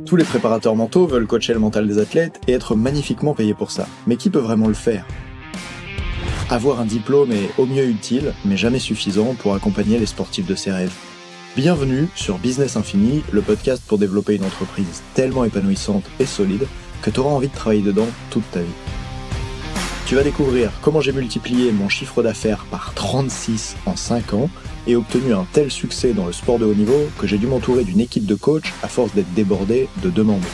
Tous les préparateurs mentaux veulent coacher le mental des athlètes et être magnifiquement payés pour ça. Mais qui peut vraiment le faire ? Avoir un diplôme est au mieux utile, mais jamais suffisant pour accompagner les sportifs de ses rêves. Bienvenue sur Business Infini, le podcast pour développer une entreprise tellement épanouissante et solide que tu auras envie de travailler dedans toute ta vie. Tu vas découvrir comment j'ai multiplié mon chiffre d'affaires par 36 en 5 ans et obtenu un tel succès dans le sport de haut niveau que j'ai dû m'entourer d'une équipe de coachs à force d'être débordé de demandes.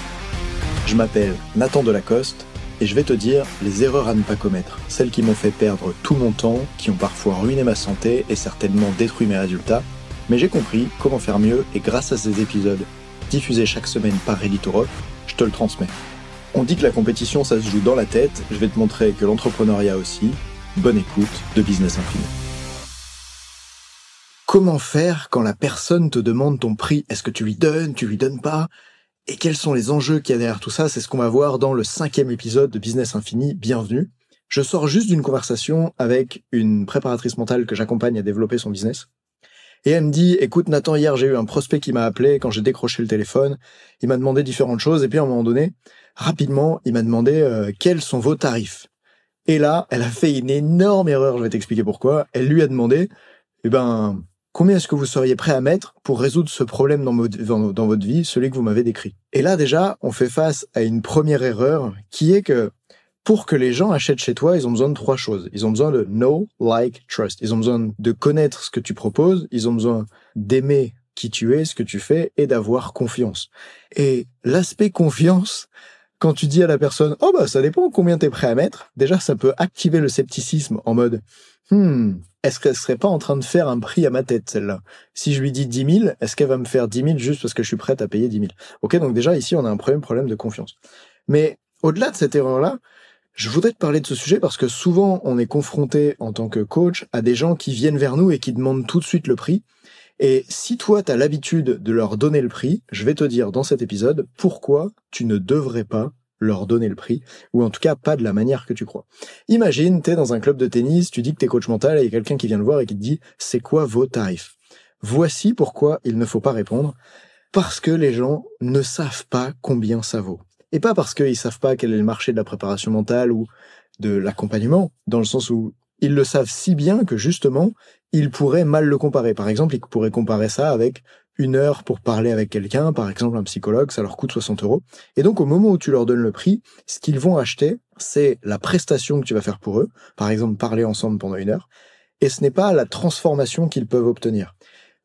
Je m'appelle Nathan Delacoste et je vais te dire les erreurs à ne pas commettre, celles qui m'ont fait perdre tout mon temps, qui ont parfois ruiné ma santé et certainement détruit mes résultats, mais j'ai compris comment faire mieux et grâce à ces épisodes diffusés chaque semaine par Ready to Rock, je te le transmets. On dit que la compétition ça se joue dans la tête, je vais te montrer que l'entrepreneuriat aussi. Bonne écoute de Business Infini. Comment faire quand la personne te demande ton prix ? Est-ce que tu lui donnes pas ? Et quels sont les enjeux qu'il y a derrière tout ça ? C'est ce qu'on va voir dans le 5e épisode de Business Infini. Bienvenue. Je sors juste d'une conversation avec une préparatrice mentale que j'accompagne à développer son business. Et elle me dit, écoute Nathan, hier j'ai eu un prospect qui m'a appelé quand j'ai décroché le téléphone. Il m'a demandé différentes choses et puis à un moment donné, rapidement, il m'a demandé quels sont vos tarifs. Et là, elle a fait une énorme erreur, je vais t'expliquer pourquoi. Elle lui a demandé, combien est-ce que vous seriez prêt à mettre pour résoudre ce problème dans votre vie, celui que vous m'avez décrit ? Et là, déjà, on fait face à une première erreur qui est que pour que les gens achètent chez toi, ils ont besoin de 3 choses. Ils ont besoin de know, like, trust. Ils ont besoin de connaître ce que tu proposes. Ils ont besoin d'aimer qui tu es, ce que tu fais et d'avoir confiance. Et l'aspect confiance, quand tu dis à la personne « Oh bah ça dépend combien t'es prêt à mettre », déjà ça peut activer le scepticisme en mode « est-ce qu'elle serait pas en train de faire un prix à ma tête celle-là ? Si je lui dis 10 000, est-ce qu'elle va me faire 10 000 juste parce que je suis prête à payer 10 000 ?» Ok, donc déjà ici on a un problème de confiance. Mais au-delà de cette erreur-là, je voudrais te parler de ce sujet parce que souvent on est confronté en tant que coach à des gens qui viennent vers nous et qui demandent tout de suite le prix. Et si toi, tu as l'habitude de leur donner le prix, je vais te dire dans cet épisode pourquoi tu ne devrais pas leur donner le prix, ou en tout cas pas de la manière que tu crois. Imagine, tu es dans un club de tennis, tu dis que tu es coach mental et il y a quelqu'un qui vient te voir et qui te dit « C'est quoi vos tarifs ?» Voici pourquoi il ne faut pas répondre. Parce que les gens ne savent pas combien ça vaut. Et pas parce qu'ils savent pas quel est le marché de la préparation mentale ou de l'accompagnement, dans le sens où ils le savent si bien que justement, ils pourraient mal le comparer. Par exemple, ils pourraient comparer ça avec 1 heure pour parler avec quelqu'un, par exemple un psychologue, ça leur coûte 60 €. Et donc au moment où tu leur donnes le prix, ce qu'ils vont acheter, c'est la prestation que tu vas faire pour eux, par exemple parler ensemble pendant 1 heure, et ce n'est pas la transformation qu'ils peuvent obtenir.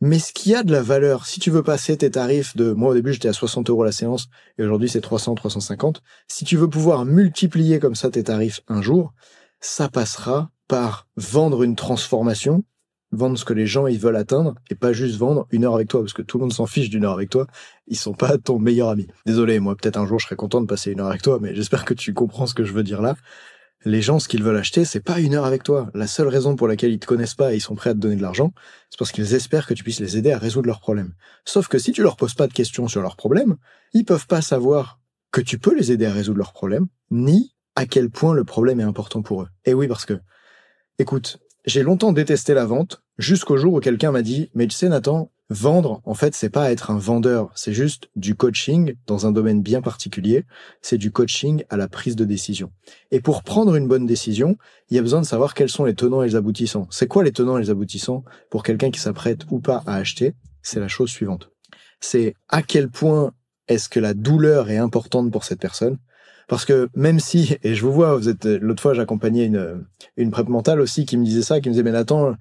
Mais ce qui a de la valeur, si tu veux passer tes tarifs de, moi au début j'étais à 60 € la séance, et aujourd'hui c'est 300, 350, si tu veux pouvoir multiplier comme ça tes tarifs un jour, ça passera par vendre une transformation, vendre ce que les gens ils veulent atteindre, et pas juste vendre 1 heure avec toi, parce que tout le monde s'en fiche d'1 heure avec toi, ils sont pas ton meilleur ami. Désolé, moi peut-être un jour je serais content de passer 1 heure avec toi, mais j'espère que tu comprends ce que je veux dire là. Les gens, ce qu'ils veulent acheter, c'est pas 1 heure avec toi. La seule raison pour laquelle ils te connaissent pas et ils sont prêts à te donner de l'argent, c'est parce qu'ils espèrent que tu puisses les aider à résoudre leurs problèmes. Sauf que si tu leur poses pas de questions sur leurs problèmes, ils peuvent pas savoir que tu peux les aider à résoudre leurs problèmes, ni à quel point le problème est important pour eux. Et oui, parce que, écoute, j'ai longtemps détesté la vente, jusqu'au jour où quelqu'un m'a dit « Mais tu sais Nathan, vendre, en fait, c'est pas être un vendeur, c'est juste du coaching dans un domaine bien particulier, c'est du coaching à la prise de décision. Et pour prendre une bonne décision, il y a besoin de savoir quels sont les tenants et les aboutissants. C'est quoi les tenants et les aboutissants pour quelqu'un qui s'apprête ou pas à acheter ? C'est la chose suivante. C'est à quel point est-ce que la douleur est importante pour cette personne ? Parce que même si, et je vous vois, l'autre fois j'accompagnais une prep mentale aussi qui me disait ça, qui me disait « Mais Nathan,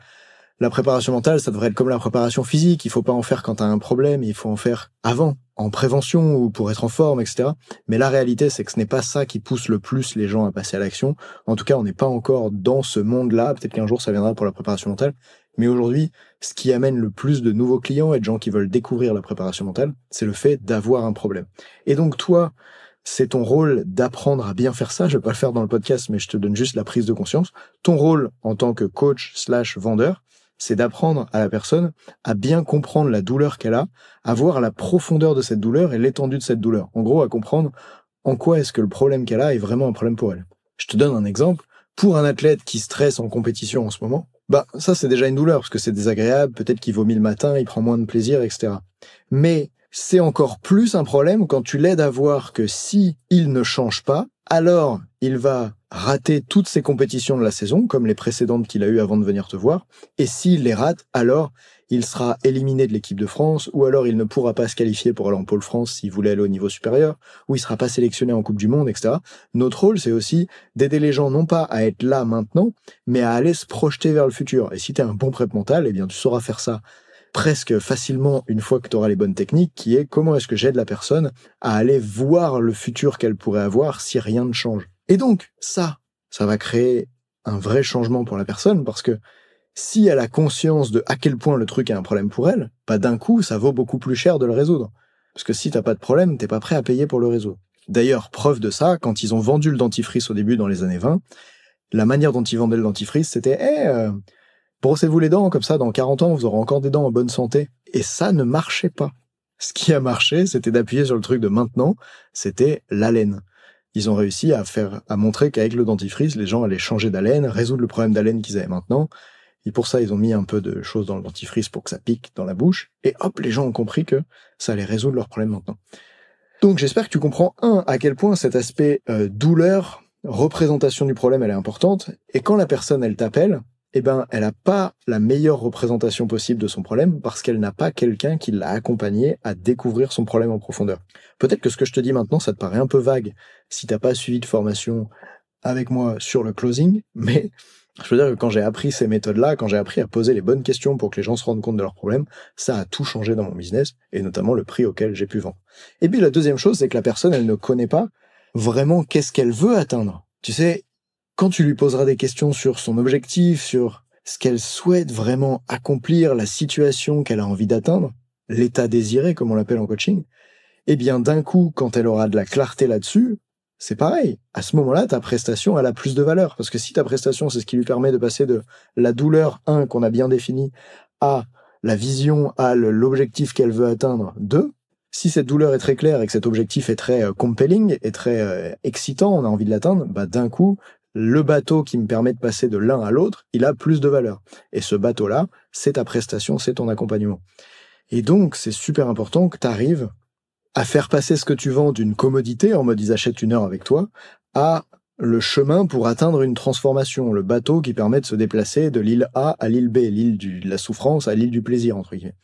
la préparation mentale, ça devrait être comme la préparation physique. Il faut pas en faire quand tu as un problème, il faut en faire avant, en prévention ou pour être en forme, etc. » Mais la réalité, c'est que ce n'est pas ça qui pousse le plus les gens à passer à l'action. En tout cas, on n'est pas encore dans ce monde-là. Peut-être qu'un jour, ça viendra pour la préparation mentale. Mais aujourd'hui, ce qui amène le plus de nouveaux clients et de gens qui veulent découvrir la préparation mentale, c'est le fait d'avoir un problème. Et donc, toi, c'est ton rôle d'apprendre à bien faire ça. Je vais pas le faire dans le podcast, mais je te donne juste la prise de conscience. Ton rôle en tant que coach/vendeur, c'est d'apprendre à la personne à bien comprendre la douleur qu'elle a, à voir la profondeur de cette douleur et l'étendue de cette douleur. En gros, à comprendre en quoi est-ce que le problème qu'elle a est vraiment un problème pour elle. Je te donne un exemple. Pour un athlète qui stresse en compétition en ce moment, ça c'est déjà une douleur parce que c'est désagréable, peut-être qu'il vomit le matin, il prend moins de plaisir, etc. Mais C'est encore plus un problème quand tu l'aides à voir que si il ne change pas, alors il va rater toutes ses compétitions de la saison, comme les précédentes qu'il a eues avant de venir te voir, et s'il les rate, alors il sera éliminé de l'équipe de France, ou alors il ne pourra pas se qualifier pour aller en Pôle France s'il voulait aller au niveau supérieur, ou il sera pas sélectionné en Coupe du Monde, etc. Notre rôle, c'est aussi d'aider les gens non pas à être là maintenant, mais à aller se projeter vers le futur. Et si tu es un bon prep mental, eh bien tu sauras faire ça presque facilement une fois que tu auras les bonnes techniques, qui est comment est-ce que j'aide la personne à aller voir le futur qu'elle pourrait avoir si rien ne change. Et donc, ça va créer un vrai changement pour la personne, parce que si elle a conscience de à quel point le truc est un problème pour elle, bah d'un coup, ça vaut beaucoup plus cher de le résoudre. Parce que si t'as pas de problème, t'es pas prêt à payer pour le résoudre. D'ailleurs, preuve de ça, quand ils ont vendu le dentifrice au début dans les années 20, la manière dont ils vendaient le dentifrice, c'était brossez-vous les dents, comme ça, dans 40 ans, vous aurez encore des dents en bonne santé. Et ça ne marchait pas. Ce qui a marché, c'était d'appuyer sur le truc de maintenant, c'était l'haleine. Ils ont réussi à montrer qu'avec le dentifrice, les gens allaient changer d'haleine, résoudre le problème d'haleine qu'ils avaient maintenant. Et pour ça, ils ont mis un peu de choses dans le dentifrice pour que ça pique dans la bouche. Et hop, les gens ont compris que ça allait résoudre leurs problèmes maintenant. Donc j'espère que tu comprends, à quel point cet aspect douleur, représentation du problème, elle est importante. Et quand la personne, elle t'appelle, eh ben, elle n'a pas la meilleure représentation possible de son problème parce qu'elle n'a pas quelqu'un qui l'a accompagné à découvrir son problème en profondeur. Peut-être que ce que je te dis maintenant, ça te paraît un peu vague si t'as pas suivi de formation avec moi sur le closing, mais je veux dire que quand j'ai appris ces méthodes-là, quand j'ai appris à poser les bonnes questions pour que les gens se rendent compte de leurs problèmes, ça a tout changé dans mon business, et notamment le prix auquel j'ai pu vendre. Et puis la deuxième chose, c'est que la personne, elle ne connaît pas vraiment qu'est-ce qu'elle veut atteindre. Tu sais, quand tu lui poseras des questions sur son objectif, sur ce qu'elle souhaite vraiment accomplir, la situation qu'elle a envie d'atteindre, l'état désiré, comme on l'appelle en coaching, eh bien d'un coup, quand elle aura de la clarté là-dessus, c'est pareil. À ce moment-là, ta prestation, elle a plus de valeur. Parce que si ta prestation, c'est ce qui lui permet de passer de la douleur, qu'on a bien définie, à la vision, à l'objectif qu'elle veut atteindre, 2, si cette douleur est très claire et que cet objectif est très compelling et très excitant, on a envie de l'atteindre, bah d'un coup, le bateau qui me permet de passer de l'un à l'autre, il a plus de valeur. Et ce bateau-là, c'est ta prestation, c'est ton accompagnement. Et donc, c'est super important que tu arrives à faire passer ce que tu vends d'une commodité, en mode ils achètent une heure avec toi, à le chemin pour atteindre une transformation, le bateau qui permet de se déplacer de l'île A à l'île B, l'île de la souffrance à l'île du plaisir, entre guillemets.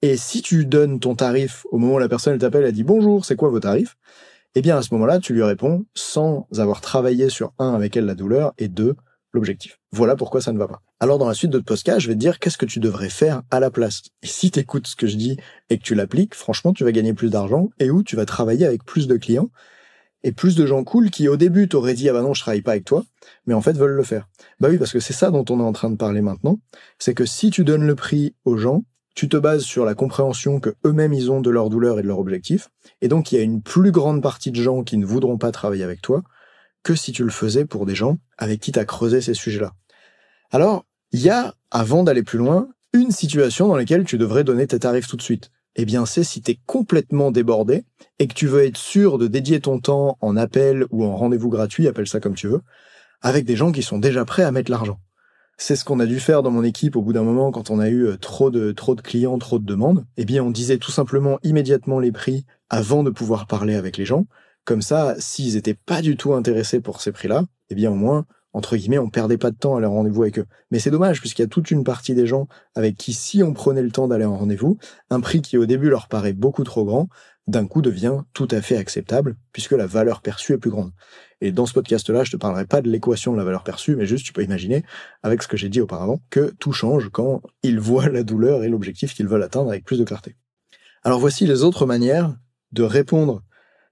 Et si tu donnes ton tarif au moment où la personne t'appelle, elle dit « Bonjour, c'est quoi vos tarifs ?» Eh bien, à ce moment-là, tu lui réponds sans avoir travaillé sur 1, avec elle la douleur, et 2, l'objectif. Voilà pourquoi ça ne va pas. Alors, dans la suite de ce podcast, je vais te dire qu'est-ce que tu devrais faire à la place. Et si tu écoutes ce que je dis et que tu l'appliques, franchement, tu vas gagner plus d'argent et où tu vas travailler avec plus de clients et plus de gens cool qui, au début, t'auraient dit « Ah bah non, je travaille pas avec toi », mais en fait, veulent le faire. Bah oui, parce que c'est ça dont on est en train de parler maintenant. C'est que si tu donnes le prix aux gens, tu te bases sur la compréhension que eux-mêmes ils ont de leur douleur et de leur objectif, et donc il y a une plus grande partie de gens qui ne voudront pas travailler avec toi que si tu le faisais pour des gens avec qui tu as creusé ces sujets-là. Alors, il y a, avant d'aller plus loin, une situation dans laquelle tu devrais donner tes tarifs tout de suite. Eh bien, c'est si tu es complètement débordé et que tu veux être sûr de dédier ton temps en appel ou en rendez-vous gratuit, appelle ça comme tu veux, avec des gens qui sont déjà prêts à mettre l'argent. C'est ce qu'on a dû faire dans mon équipe au bout d'un moment quand on a eu trop de clients, trop de demandes. Eh bien, on disait tout simplement immédiatement les prix avant de pouvoir parler avec les gens. Comme ça, s'ils étaient pas du tout intéressés pour ces prix-là, eh bien, au moins, entre guillemets, on perdait pas de temps à aller en rendez-vous avec eux. Mais c'est dommage, puisqu'il y a toute une partie des gens avec qui, si on prenait le temps d'aller en rendez-vous, un prix qui au début leur paraît beaucoup trop grand, d'un coup devient tout à fait acceptable, puisque la valeur perçue est plus grande. Et dans ce podcast-là, je te parlerai pas de l'équation de la valeur perçue, mais juste, tu peux imaginer, avec ce que j'ai dit auparavant, que tout change quand ils voient la douleur et l'objectif qu'ils veulent atteindre avec plus de clarté. Alors voici les autres manières de répondre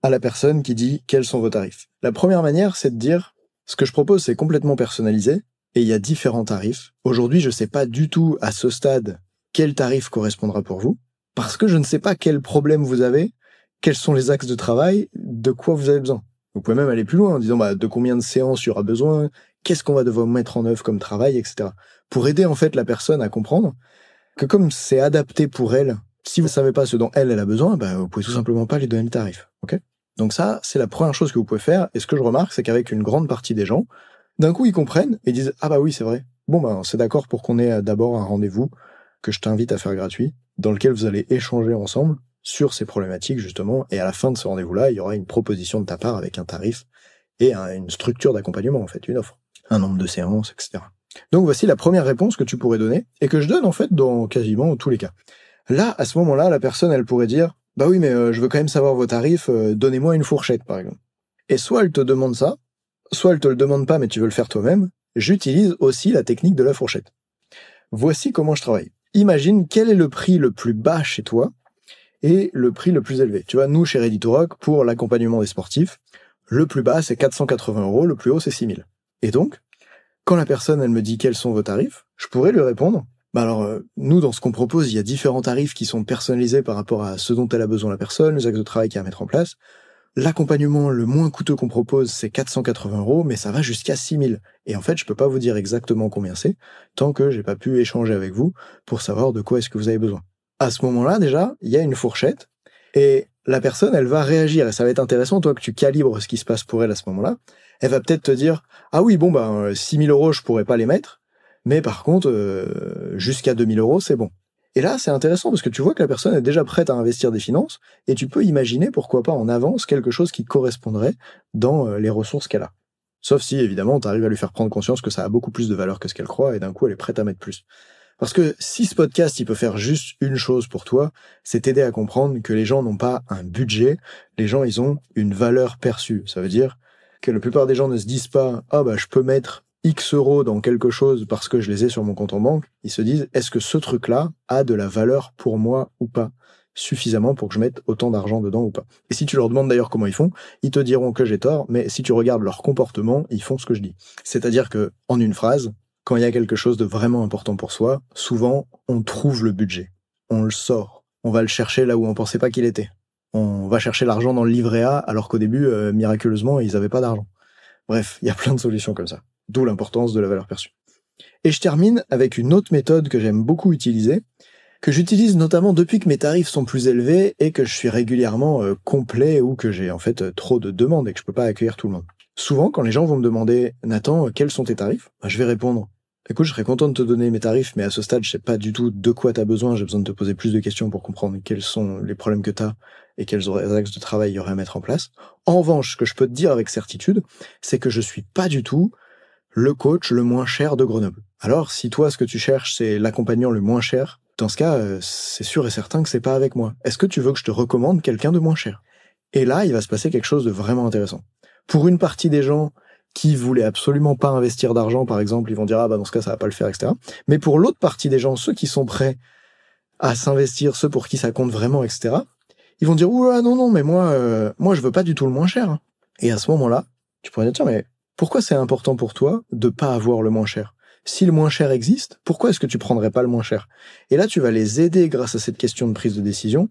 à la personne qui dit quels sont vos tarifs. La première manière, c'est de dire ce que je propose, c'est complètement personnalisé et il y a différents tarifs. Aujourd'hui, je sais pas du tout à ce stade quel tarif correspondra pour vous parce que je ne sais pas quel problème vous avez, quels sont les axes de travail, de quoi vous avez besoin. Vous pouvez même aller plus loin en disant de combien de séances il y aura besoin, qu'est-ce qu'on va devoir mettre en œuvre comme travail, etc. Pour aider en fait la personne à comprendre que comme c'est adapté pour elle, si vous ne savez pas ce dont elle a besoin, vous pouvez tout simplement pas lui donner le tarif. Ok ? Donc ça, c'est la première chose que vous pouvez faire. Et ce que je remarque, c'est qu'avec une grande partie des gens, d'un coup, ils comprennent et disent « Ah bah oui, c'est vrai. Bon, c'est d'accord pour qu'on ait d'abord un rendez-vous que je t'invite à faire gratuit, dans lequel vous allez échanger ensemble sur ces problématiques justement, et à la fin de ce rendez-vous-là, il y aura une proposition de ta part avec un tarif et une structure d'accompagnement en fait, une offre, un nombre de séances, etc. Donc voici la première réponse que tu pourrais donner, et que je donne en fait dans quasiment tous les cas. Là, à ce moment-là, la personne, elle pourrait dire « Bah oui, mais je veux quand même savoir vos tarifs, donnez-moi une fourchette, par exemple. » Et soit elle te demande ça, soit elle te le demande pas, mais tu veux le faire toi-même, j'utilise aussi la technique de la fourchette. Voici comment je travaille. Imagine quel est le prix le plus bas chez toi et le prix le plus élevé. Tu vois, nous, chez Ready to Rock, pour l'accompagnement des sportifs, le plus bas, c'est 480 €, le plus haut, c'est 6 000. Et donc, quand la personne, elle me dit quels sont vos tarifs, je pourrais lui répondre, bah alors, nous, dans ce qu'on propose, il y a différents tarifs qui sont personnalisés par rapport à ce dont elle a besoin la personne, les axes de travail qu'il y a à mettre en place. L'accompagnement le moins coûteux qu'on propose, c'est 480 €, mais ça va jusqu'à 6 000. Et en fait, je peux pas vous dire exactement combien c'est, tant que j'ai pas pu échanger avec vous pour savoir de quoi est-ce que vous avez besoin. À ce moment-là, déjà, il y a une fourchette, et la personne, elle va réagir, et ça va être intéressant, toi, que tu calibres ce qui se passe pour elle à ce moment-là. Elle va peut-être te dire, ah oui, bon, 6 000 €, je pourrais pas les mettre, mais par contre, jusqu'à 2 000 €, c'est bon. Et là, c'est intéressant parce que tu vois que la personne est déjà prête à investir des finances, et tu peux imaginer, pourquoi pas, en avance, quelque chose qui correspondrait dans les ressources qu'elle a. Sauf si, évidemment, tu arrives à lui faire prendre conscience que ça a beaucoup plus de valeur que ce qu'elle croit, et d'un coup, elle est prête à mettre plus. Parce que si ce podcast, il peut faire juste une chose pour toi, c'est t'aider à comprendre que les gens n'ont pas un budget, les gens, ils ont une valeur perçue. Ça veut dire que la plupart des gens ne se disent pas « Ah je peux mettre X € dans quelque chose parce que je les ai sur mon compte en banque », ils se disent « Est-ce que ce truc-là a de la valeur pour moi ou pas ? Suffisamment pour que je mette autant d'argent dedans ou pas ?» Et si tu leur demandes d'ailleurs comment ils font, ils te diront que j'ai tort, mais si tu regardes leur comportement, ils font ce que je dis. C'est-à-dire que, en une phrase, quand il y a quelque chose de vraiment important pour soi, souvent, on trouve le budget. On le sort. On va le chercher là où on pensait pas qu'il était. On va chercher l'argent dans le livret A, alors qu'au début, miraculeusement, ils avaient pas d'argent. Bref, il y a plein de solutions comme ça. D'où l'importance de la valeur perçue. Et je termine avec une autre méthode que j'aime beaucoup utiliser, que j'utilise notamment depuis que mes tarifs sont plus élevés et que je suis régulièrement complet ou que j'ai en fait trop de demandes et que je peux pas accueillir tout le monde. Souvent, quand les gens vont me demander « Nathan, quels sont tes tarifs ?» Je vais répondre « Écoute, je serais content de te donner mes tarifs, mais à ce stade, je sais pas du tout de quoi tu as besoin, j'ai besoin de te poser plus de questions pour comprendre quels sont les problèmes que tu as et quels axes de travail il y aurait à mettre en place. En revanche, ce que je peux te dire avec certitude, c'est que je suis pas du tout le coach le moins cher de Grenoble. Alors, si toi, ce que tu cherches, c'est l'accompagnant le moins cher, dans ce cas, c'est sûr et certain que c'est pas avec moi. Est-ce que tu veux que je te recommande quelqu'un de moins cher ? Et là, il va se passer quelque chose de vraiment intéressant. Pour une partie des gens qui voulaient absolument pas investir d'argent, par exemple, ils vont dire « Ah dans ce cas, ça va pas le faire, etc. » Mais pour l'autre partie des gens, ceux qui sont prêts à s'investir, ceux pour qui ça compte vraiment, etc., ils vont dire « Ouah, non, mais moi, je veux pas du tout le moins cher. » Et à ce moment-là, tu pourrais dire « Tiens, mais pourquoi c'est important pour toi de pas avoir le moins cher ? Si le moins cher existe, pourquoi est-ce que tu prendrais pas le moins cher ? » Et là, tu vas les aider, grâce à cette question de prise de décision,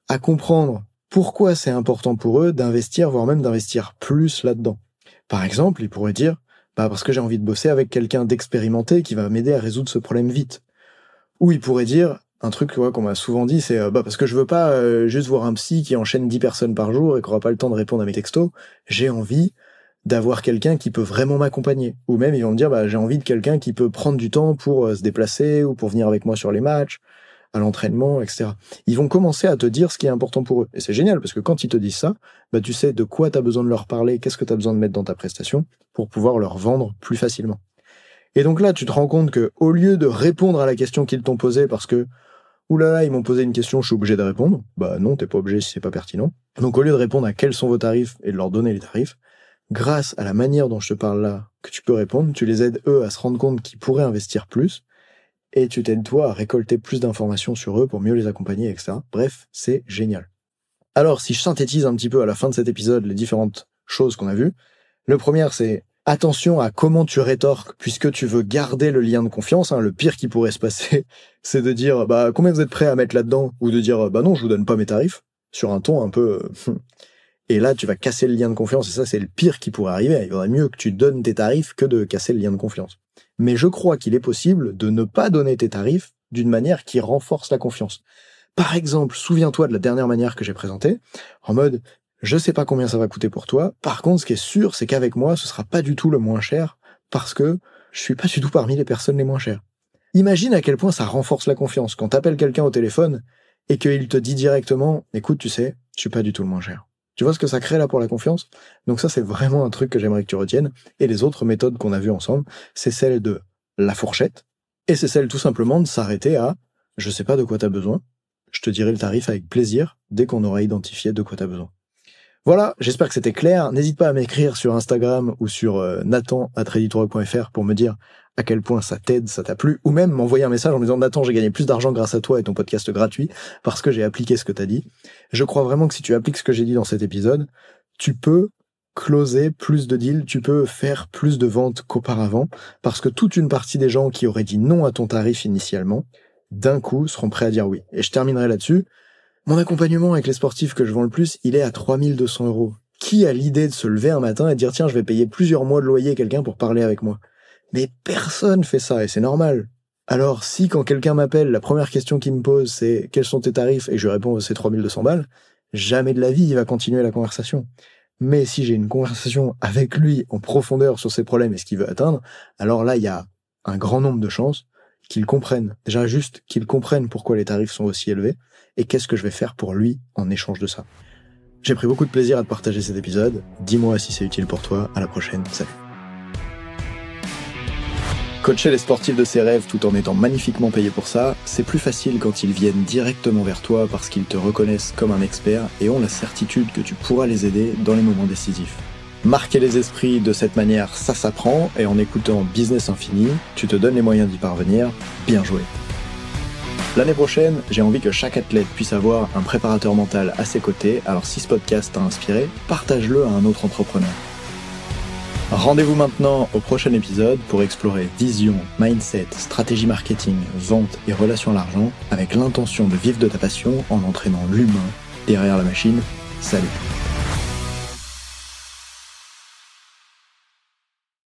à comprendre pourquoi c'est important pour eux d'investir, voire même d'investir plus là-dedans. Par exemple, ils pourraient dire parce que j'ai envie de bosser avec quelqu'un d'expérimenté qui va m'aider à résoudre ce problème vite. Ou ils pourraient dire un truc qu'on m'a souvent dit, c'est parce que je veux pas juste voir un psy qui enchaîne 10 personnes par jour et qui aura pas le temps de répondre à mes textos, j'ai envie d'avoir quelqu'un qui peut vraiment m'accompagner. Ou même ils vont me dire j'ai envie de quelqu'un qui peut prendre du temps pour se déplacer ou pour venir avec moi sur les matchs, à l'entraînement, etc. Ils vont commencer à te dire ce qui est important pour eux. Et c'est génial, parce que quand ils te disent ça, tu sais de quoi tu as besoin de leur parler, qu'est-ce que tu as besoin de mettre dans ta prestation, pour pouvoir leur vendre plus facilement. Et donc là, tu te rends compte que au lieu de répondre à la question qu'ils t'ont posée, parce que oulala, ils m'ont posé une question, je suis obligé de répondre, non, t'es pas obligé si c'est pas pertinent. Donc au lieu de répondre à quels sont vos tarifs et de leur donner les tarifs, grâce à la manière dont je te parle là, que tu peux répondre, tu les aides eux à se rendre compte qu'ils pourraient investir plus, et tu t'aides toi à récolter plus d'informations sur eux pour mieux les accompagner, etc. Bref, c'est génial. Alors, si je synthétise un petit peu à la fin de cet épisode les différentes choses qu'on a vues, le premier, c'est attention à comment tu rétorques, puisque tu veux garder le lien de confiance. Le pire qui pourrait se passer, c'est de dire combien vous êtes prêt à mettre là-dedans, ou de dire non, je vous donne pas mes tarifs, sur un ton un peu... Et là, tu vas casser le lien de confiance, et ça, c'est le pire qui pourrait arriver. Il vaudrait mieux que tu donnes tes tarifs que de casser le lien de confiance. Mais je crois qu'il est possible de ne pas donner tes tarifs d'une manière qui renforce la confiance. Par exemple, souviens-toi de la dernière manière que j'ai présentée, en mode « je sais pas combien ça va coûter pour toi, par contre, ce qui est sûr, c'est qu'avec moi, ce sera pas du tout le moins cher, parce que je suis pas du tout parmi les personnes les moins chères. » Imagine à quel point ça renforce la confiance. Quand t'appelles quelqu'un au téléphone et qu'il te dit directement, écoute, tu sais, je suis pas du tout le moins cher. Tu vois ce que ça crée là pour la confiance? Donc ça, c'est vraiment un truc que j'aimerais que tu retiennes. Et les autres méthodes qu'on a vues ensemble, c'est celle de la fourchette, et c'est celle tout simplement de s'arrêter à « je sais pas de quoi t'as besoin, je te dirai le tarif avec plaisir dès qu'on aura identifié de quoi t'as besoin ». Voilà, j'espère que c'était clair. N'hésite pas à m'écrire sur Instagram ou sur nathan@readytorock.fr pour me dire à quel point ça t'aide, ça t'a plu, ou même m'envoyer un message en me disant « Nathan, j'ai gagné plus d'argent grâce à toi et ton podcast gratuit parce que j'ai appliqué ce que t'as dit ». Je crois vraiment que si tu appliques ce que j'ai dit dans cet épisode, tu peux closer plus de deals, tu peux faire plus de ventes qu'auparavant, parce que toute une partie des gens qui auraient dit non à ton tarif initialement, d'un coup, seront prêts à dire oui. Et je terminerai là-dessus. Mon accompagnement avec les sportifs que je vends le plus, il est à 3200 €. Qui a l'idée de se lever un matin et de dire tiens, je vais payer plusieurs mois de loyer à quelqu'un pour parler avec moi? Mais personne fait ça et c'est normal. Alors si quand quelqu'un m'appelle, la première question qu'il me pose c'est quels sont tes tarifs et je lui réponds c'est 3200 balles, jamais de la vie il va continuer la conversation. Mais si j'ai une conversation avec lui en profondeur sur ses problèmes et ce qu'il veut atteindre, alors là il y a un grand nombre de chances qu'il comprenne. Déjà juste qu'il comprenne pourquoi les tarifs sont aussi élevés et qu'est-ce que je vais faire pour lui en échange de ça. J'ai pris beaucoup de plaisir à te partager cet épisode. Dis-moi si c'est utile pour toi. À la prochaine. Salut. Coacher les sportifs de ses rêves tout en étant magnifiquement payé pour ça, c'est plus facile quand ils viennent directement vers toi parce qu'ils te reconnaissent comme un expert et ont la certitude que tu pourras les aider dans les moments décisifs. Marquer les esprits de cette manière, ça s'apprend, et en écoutant Business Infini, tu te donnes les moyens d'y parvenir. Bien joué. L'année prochaine, j'ai envie que chaque athlète puisse avoir un préparateur mental à ses côtés, alors si ce podcast t'a inspiré, partage-le à un autre entrepreneur. Rendez-vous maintenant au prochain épisode pour explorer vision, mindset, stratégie marketing, vente et relations à l'argent avec l'intention de vivre de ta passion en entraînant l'humain derrière la machine. Salut!